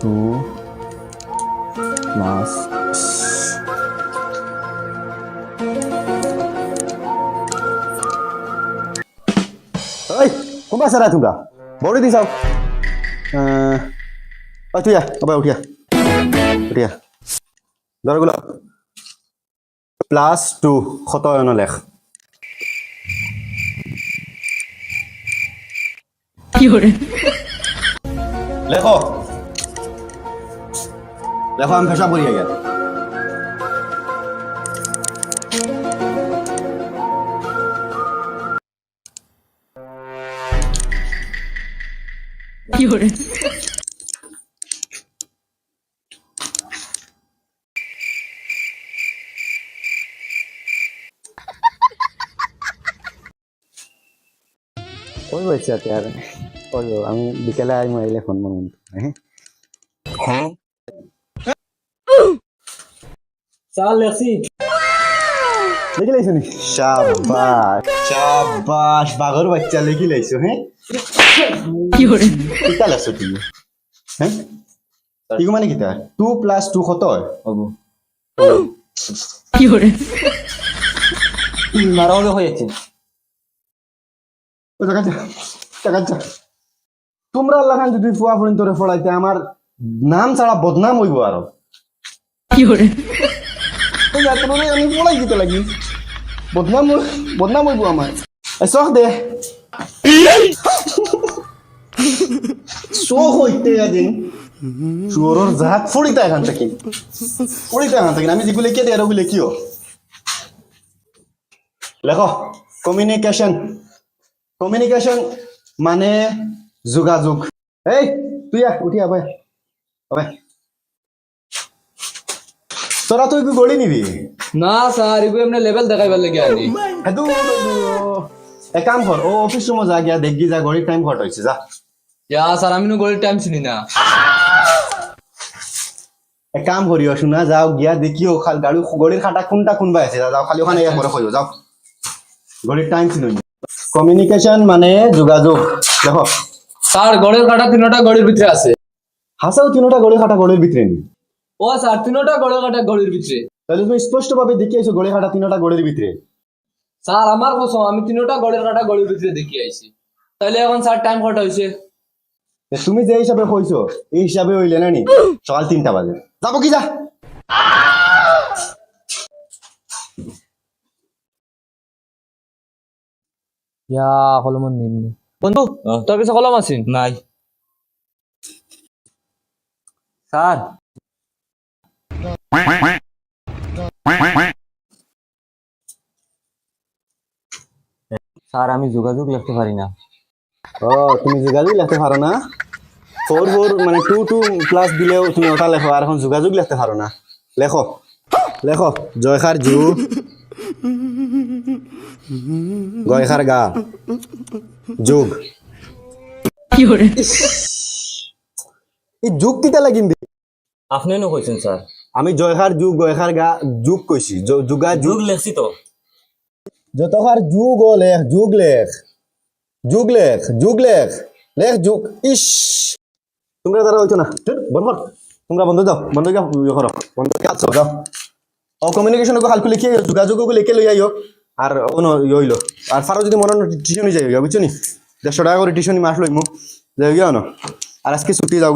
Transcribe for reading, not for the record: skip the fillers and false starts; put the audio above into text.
2 plus ơi không bao giờ ra thùng cả bố đi sao তুই আবার উঠিয়া উঠিয়া ধরগুলো +2 শতয়ন লেখ লেখো লেখো আমি পেশা করি গেল ওই বলছে আর ওই আমি বিকেলে আই মাইলে ফোন মন হ্যাঁ চাল লেখছি লিখি লাইছো নি শাবাশ শাবাশ বাঘর বাচ্চা লিখি লাইছো হ্যাঁ কি হরে কিটা লাইছো তুমি হ্যাঁ কি মানে কিটা 2 + 2 কত হয় বাবু কি হরে মারা হবে হয়েছে ও টাকা তোমরা লাগান যদি ফুয়া ফুরিন তোরে ফড়াইতে আমার নাম ছাড়া বদনাম হইব আর কি হরে ওই আর তোরে আমি ফড়াই দিতে লাগি বদনাম হইব আমার সখ দে সখ হইতে দিন চোরর জাত ফড়িতে এখান থেকে আমি যেগুলো কে দিয়ে আর ওগুলো কিও লেখো কমিউনিকেশন মানে যোগাযোগ এই তুই উঠিয়া ভাই তোরা তুই গড়ি নিবি না স্যার এগুলো এমনি লেভেল দেখাইবার লাগে আনি হেতু এক কাম কর ও অফিস রুমে যা গিয়া দেখি যা গড়ির টাইম ঘট হয়েছে যা ইয়া স্যার আমি গড়ির টাইম শুনি না এক কাম করিও শোনা যাও গিয়া দেখিও গাড়ি গড়ির খাটা কোনটা কোনবা আছে যাও খালি ওখানে পরে কইও যাও গড়ির টাইম শুনুন কমিউনিকেশন মানে যোগাযোগ দেখো স্যার গড়ের কাটা তিনটা গড়ির ভিতরে আছে হাসাও তিনটা গড়ির খাটা গড়ির ভিতরে নি ও স্যার তিনটা গড়ের কাটা গড়ির ভিতরে তাহলে তুমি স্পষ্ট ভাবে দেখি আইছো গড়ির খাটা তিনটা গড়ির ভিতরে স্যার আমার কসম আমি তিনটা গড়ের কাটা গড়ির ভিতরে দেখি আইছি তাহলে এখন স্যার টাইম কত হইছে তুমি যে হিসাবে কইছো এই হিসাবে হইলে না নি সকাল 3টা বাজে যাবো কি যা ইয়া কলম নিম্ন বন্ধু তোর কাছে কলম আছে নাই স্যার স্যার আমি যোগাযোগ লিখতে পারি না ও তুমি যোগাযোগ লিখতে পারো না 4 মানে 2 প্লাস দিলেও তুমি ওটা লেখো আর এখন যোগাযোগ লিখতে পারো না লেখো জয়খার জু গয়খার গা যোগ কি হরে এই যোগ কিটা লাগিন দি আপনি নো কইছেন স্যার আমি জয়খার যুগ গয়খার গা যোগ কইছি যোগা যোগ লিখছি তো যতখার যোগ লেখ যোগ লেখ ইস তোমরা দ্বারা হইতো না বন্ধ কর তোমরা বন্ধ যাও বন্ধ করো বন্ধ কাছো যাও ও কমিউনিকেশন কো হালকু লিখে যোগাযোগ কো লিখে লই আইও আর ওনো হইলো আর ফারো যদি মন টিউশনি যাই বুঝছো নি 150 টাকা করে টিউশনি মাস লইমু যাই গিয়া না আর আজকে ছুটি যাও